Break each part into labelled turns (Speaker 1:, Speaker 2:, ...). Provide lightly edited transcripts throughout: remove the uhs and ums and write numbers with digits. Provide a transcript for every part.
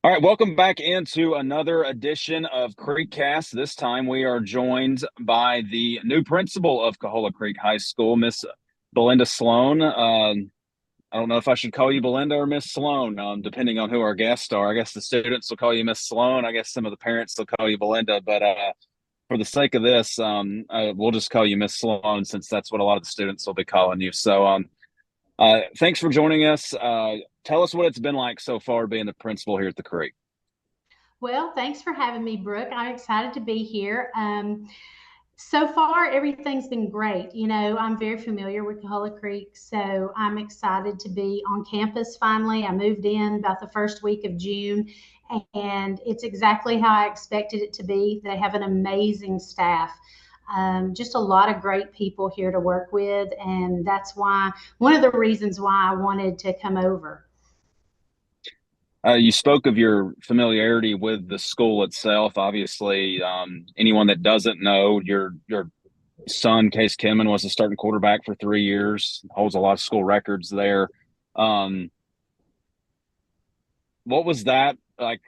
Speaker 1: All right, welcome back into another edition of CreekCast. This time we are joined by the new principal of Coahulla Creek High School, Miss Belinda Sloan. I don't know if I should call you Belinda or Miss Sloan, depending on who our guests are. I guess the students will call you Miss Sloan. I guess some of the parents will call you Belinda, but for the sake of this, we'll just call you Miss Sloan since that's what a lot of the students will be calling you. So, thanks for joining us. Tell us what it's been like so far being the principal here at the Creek.
Speaker 2: Well, thanks for having me, Brooke. I'm excited to be here. So far, everything's been great. I'm very familiar with Coahulla Creek, so I'm excited to be on campus finally. I moved in about the first week of June, and it's exactly how I expected it to be. They have an amazing staff. Just a lot of great people here to work with, and that's why one of the reasons why I wanted to come over.
Speaker 1: You spoke of your familiarity with the school itself. Obviously, anyone that doesn't know, your son, Case Kimman, was a starting quarterback for 3 years, holds a lot of school records there. Um, what was that like?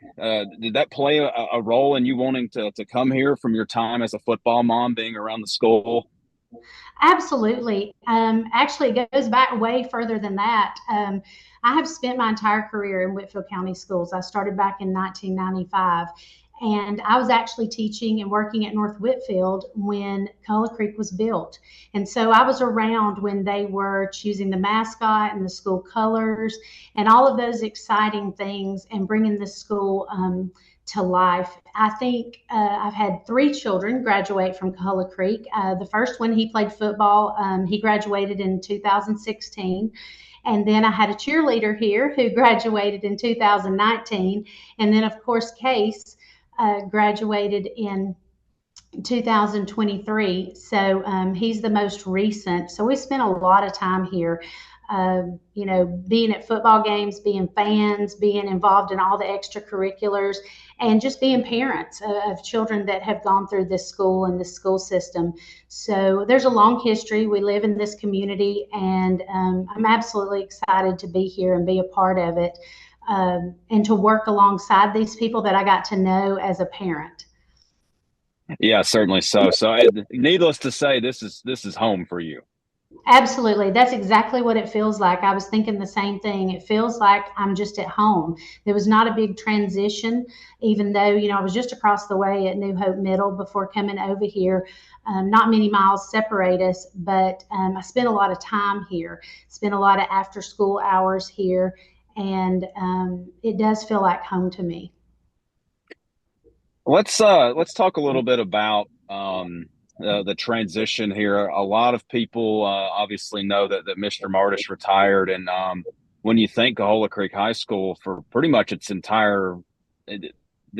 Speaker 1: Did that play a role in you wanting to come here from your time as a football mom, being around the school?
Speaker 2: Absolutely. Actually, it goes back way further than that. I have spent my entire career in Whitfield County schools. I started back in 1995, and I was actually teaching and working at North Whitfield when Coahulla Creek was built. And so I was around when they were choosing the mascot and the school colors and all of those exciting things and bringing the school to life. I think I've had three children graduate from Coahulla Creek. The first one, he played football. He graduated in 2016. And then I had a cheerleader here who graduated in 2019. And then, of course, Case graduated in 2023. So he's the most recent. So we spent a lot of time here, being at football games, being fans, being involved in all the extracurriculars, and just being parents of children that have gone through this school and this school system. So there's a long history. We live in this community, and I'm absolutely excited to be here and be a part of it, and to work alongside these people that I got to know as a parent.
Speaker 1: Yeah, certainly so. So, needless to say, this is home for you.
Speaker 2: Absolutely. That's exactly what it feels like. I was thinking the same thing. It feels like I'm just at home. There was not a big transition, even though, I was just across the way at New Hope Middle before coming over here. Not many miles separate us, but I spent a lot of time here, spent a lot of after school hours here, and it does feel like home to me.
Speaker 1: Let's talk a little bit about the transition here. A lot of people obviously know that Mr. Martis retired, and when you think Coahulla Creek High School for pretty much the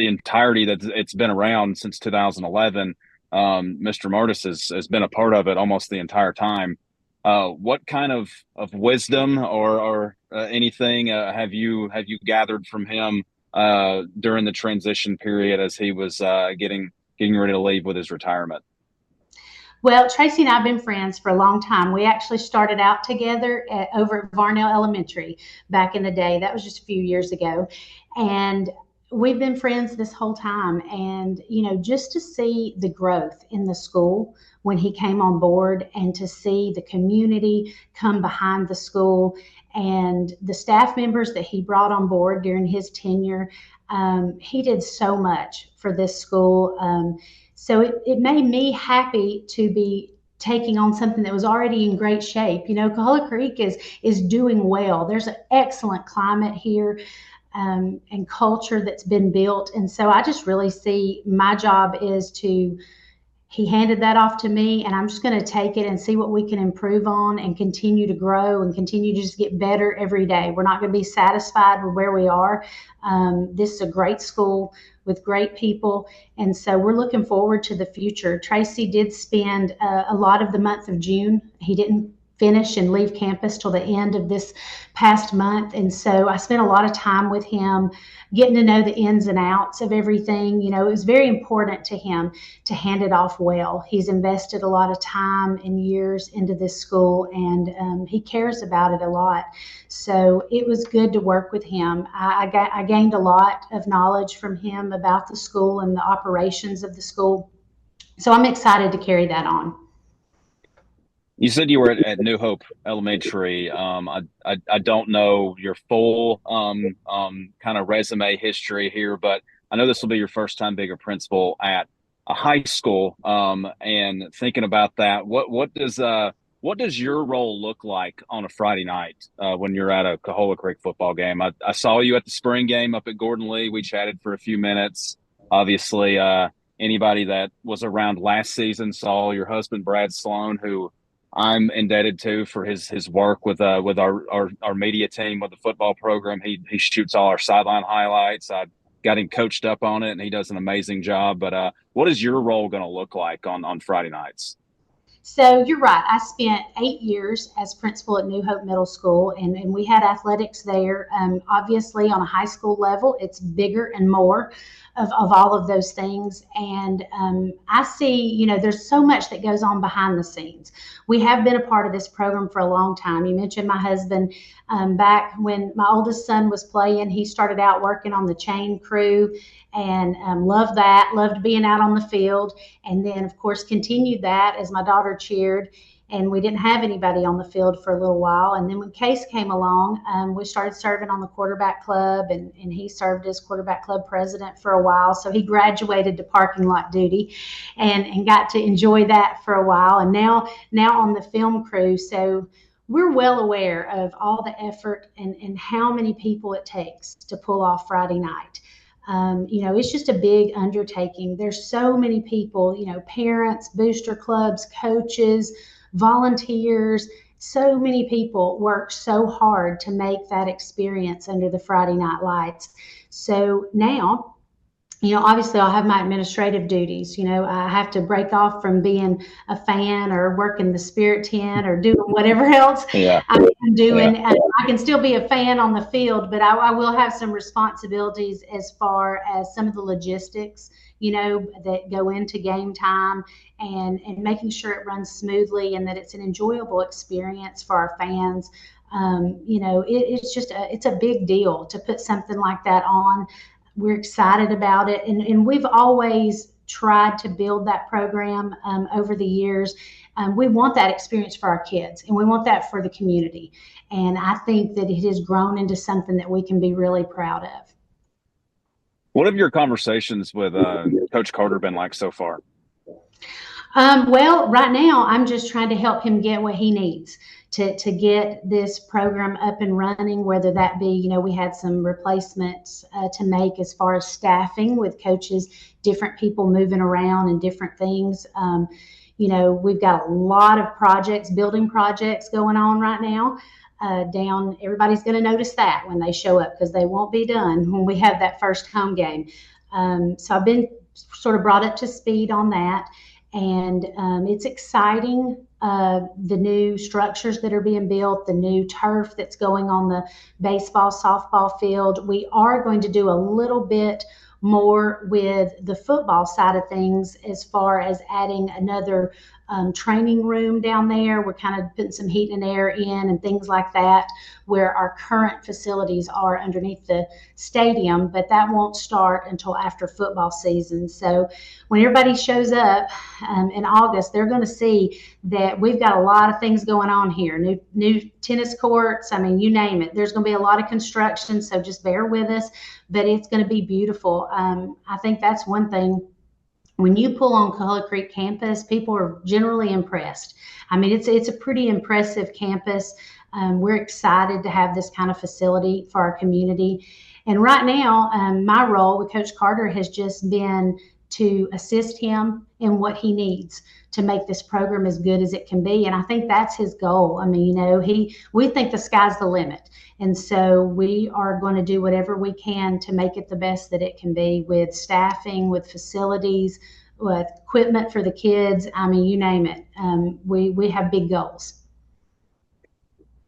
Speaker 1: entirety that it's been around since 2011, Mr. Martis has been a part of it almost the entire time. What kind of wisdom or anything have you gathered from him during the transition period as he was getting ready to leave with his retirement?
Speaker 2: Well, Tracy and I have been friends for a long time. We actually started out together over at Varnell Elementary back in the day. That was just a few years ago. And we've been friends this whole time. And, just to see the growth in the school when he came on board and to see the community come behind the school and the staff members that he brought on board during his tenure, he did so much for this school. So it made me happy to be taking on something that was already in great shape. Coahulla Creek is doing well. There's an excellent climate here, and culture that's been built. And so I just really see my job is to he handed that off to me, and I'm just going to take it and see what we can improve on and continue to grow and continue to just get better every day. We're not going to be satisfied with where we are. This is a great school with great people, and so we're looking forward to the future. Tracy did spend a lot of the month of June. He didn't finish and leave campus till the end of this past month. And so I spent a lot of time with him, getting to know the ins and outs of everything. It was very important to him to hand it off well. He's invested a lot of time and years into this school, and he cares about it a lot. So it was good to work with him. I gained a lot of knowledge from him about the school and the operations of the school. So I'm excited to carry that on.
Speaker 1: You said you were at New Hope Elementary. I don't know your full kind of resume history here, but I know this will be your first time being a principal at a high school. And thinking about that, what does your role look like on a Friday night when you're at a Coahulla Creek football game? I saw you at the spring game up at Gordon Lee. We chatted for a few minutes. Obviously, anybody that was around last season saw your husband Brad Sloan, who I'm indebted to for his work with our media team with the football program. He shoots all our sideline highlights. I got him coached up on it, and he does an amazing job. But what is your role going to look like on Friday nights?
Speaker 2: So you're right. I spent 8 years as principal at New Hope Middle School, and we had athletics there. Obviously, on a high school level, it's bigger and more of all of those things. And I see, there's so much that goes on behind the scenes. We have been a part of this program for a long time. You mentioned my husband. Back when my oldest son was playing, he started out working on the chain crew, and loved being out on the field. And then, of course, continued that as my daughter cheered, and we didn't have anybody on the field for a little while. And then when Case came along, we started serving on the quarterback club, and he served as quarterback club president for a while. So he graduated to parking lot duty and got to enjoy that for a while. And now on the film crew. So we're well aware of all the effort and how many people it takes to pull off Friday night. It's just a big undertaking. There's so many people, parents, booster clubs, coaches, volunteers. So many people work so hard to make that experience under the Friday night lights. So now, obviously I'll have my administrative duties. I have to break off from being a fan or working the spirit tent or doing whatever else I'm doing. Yeah. I can still be a fan on the field, but I will have some responsibilities as far as some of the logistics, that go into game time, and making sure it runs smoothly and that it's an enjoyable experience for our fans. It's a big deal to put something like that on. We're excited about it, and we've always tried to build that program over the years. We want that experience for our kids, and we want that for the community. And I think that it has grown into something that we can be really proud of.
Speaker 1: What have your conversations with Coach Carter been like so far?
Speaker 2: Well, right now, I'm just trying to help him get what he needs to get this program up and running, whether that be, we had some replacements to make as far as staffing with coaches, different people moving around and different things. We've got a lot of building projects going on right now. Everybody's going to notice that when they show up, because they won't be done when we have that first home game. So I've been sort of brought up to speed on that. And it's exciting, the new structures that are being built, the new turf that's going on the baseball, softball field. We are going to do a little bit more with the football side of things, as far as adding another training room down there. We're kind of putting some heat and air in and things like that, where our current facilities are underneath the stadium, but that won't start until after football season. So when everybody shows up in August, they're going to see that we've got a lot of things going on here. New tennis courts, you name it. There's going to be a lot of construction, so just bear with us, but it's going to be beautiful. I think that's one thing. When you pull on Coahulla Creek campus, people are generally impressed. It's a pretty impressive campus. We're excited to have this kind of facility for our community. And right now, my role with Coach Carter has just been to assist him in what he needs to make this program as good as it can be. And I think that's his goal. We think the sky's the limit. And so we are going to do whatever we can to make it the best that it can be, with staffing, with facilities, with equipment for the kids. You name it. We have big goals.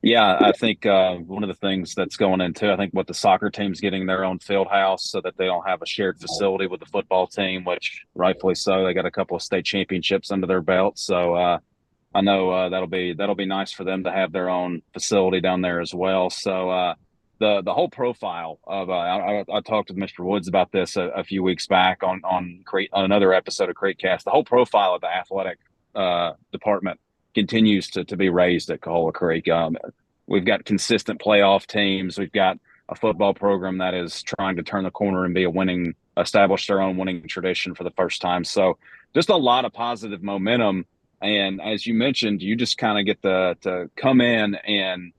Speaker 1: Yeah, I think one of the things that's going into, I think what the soccer team's getting their own field house so that they don't have a shared facility with the football team, which rightfully so. They got a couple of state championships under their belt. So I know that'll be nice for them to have their own facility down there as well. So the whole profile of I talked with Mr. Woods about this a few weeks back on another episode of CreekCast. The whole profile of the athletic department continues to be raised at Coahulla Creek. We've got consistent playoff teams. We've got a football program that is trying to turn the corner and be establish their own winning tradition for the first time. So just a lot of positive momentum. And as you mentioned, you just kind of get to come in and,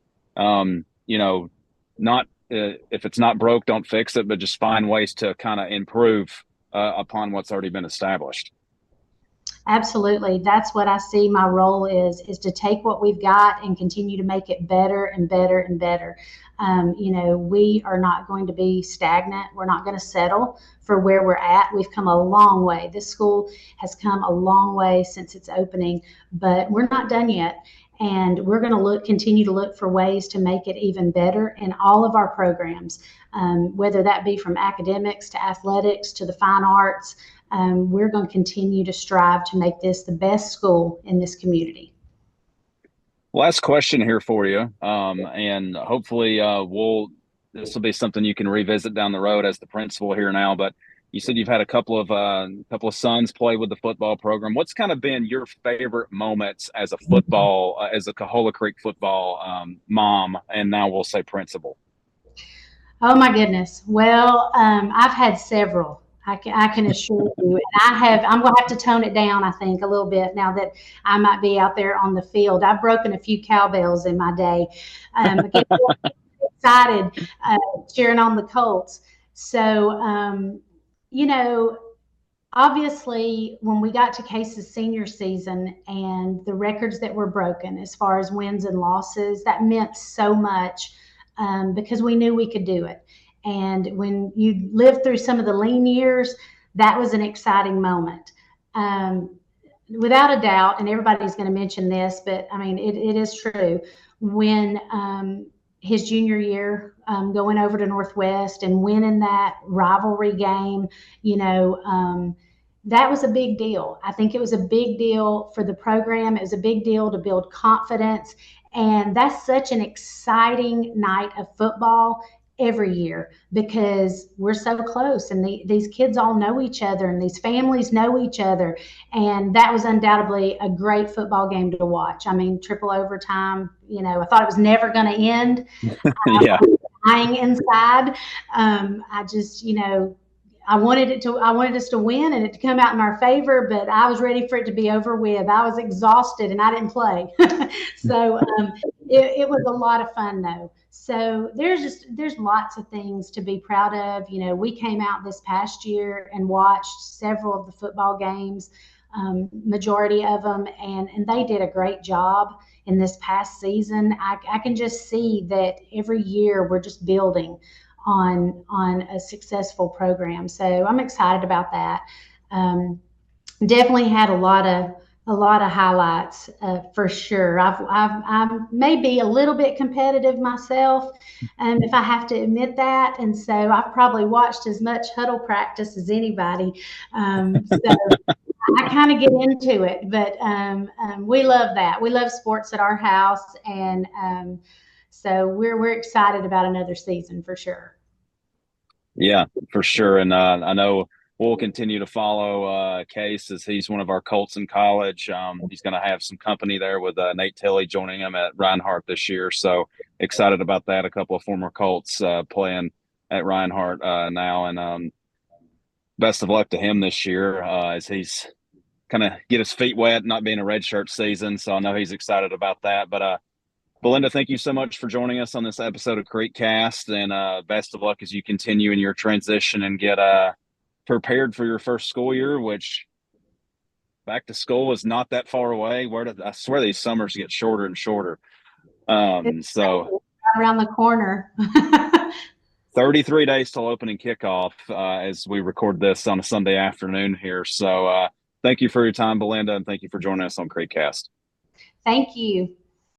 Speaker 1: not if it's not broke, don't fix it, but just find ways to kind of improve upon what's already been established.
Speaker 2: Absolutely. That's what I see my role is to take what we've got and continue to make it better and better and better. We are not going to be stagnant. We're not going to settle for where we're at. We've come a long way. This school has come a long way since its opening, but we're not done yet. And we're going to continue to look for ways to make it even better in all of our programs, whether that be from academics to athletics to the fine arts. We're going to continue to strive to make this the best school in this community.
Speaker 1: Last question here for you, and hopefully this will be something you can revisit down the road as the principal here now. But you said you've had a couple of sons play with the football program. What's kind of been your favorite moments as a Coahulla Creek football mom, and now we'll say principal?
Speaker 2: Oh my goodness. Well, I've had several. I can assure you, and I'm going to have to tone it down, I think, a little bit now that I might be out there on the field. I've broken a few cowbells in my day. I get excited cheering on the Colts. So, obviously, when we got to Case's senior season and the records that were broken as far as wins and losses, that meant so much because we knew we could do it. And when you lived through some of the lean years, that was an exciting moment. Without a doubt, and everybody's going to mention this, but I mean, it is true. When his junior year, going over to Northwest and winning that rivalry game, that was a big deal. I think it was a big deal for the program. It was a big deal to build confidence. And that's such an exciting night of football every year because we're so close and these kids all know each other and these families know each other. And that was undoubtedly a great football game to watch. I mean, triple overtime, I thought it was never going to end.
Speaker 1: Yeah.
Speaker 2: Dying inside. I just, I wanted us to win and it to come out in our favor, but I was ready for it to be over with. I was exhausted and I didn't play. So it was a lot of fun though. So there's lots of things to be proud of. We came out this past year and watched several of the football games, majority of them, and they did a great job in this past season. I can just see that every year we're just building on a successful program. So I'm excited about that. Definitely had a lot of highlights for sure. I'm maybe a little bit competitive myself, if I have to admit that. And so I've probably watched as much huddle practice as anybody. So I kind of get into it, but we love that. We love sports at our house, and so we're excited about another season for sure.
Speaker 1: Yeah, for sure. And I know we'll continue to follow Case as he's one of our Colts in college. He's going to have some company there with Nate Tilley joining him at Reinhardt this year. So excited about that. A couple of former Colts playing at Reinhardt now. And best of luck to him this year as he's kind of get his feet wet, not being a redshirt season. So I know he's excited about that. But Belinda, thank you so much for joining us on this episode of CreekCast, and best of luck as you continue in your transition and get prepared for your first school year, which back to school is not that far away. I swear these summers get shorter and shorter. So
Speaker 2: around the corner.
Speaker 1: 33 days till opening kickoff as we record this on a Sunday afternoon here. So thank you for your time, Belinda, and thank you for joining us on CreekCast.
Speaker 2: Thank you.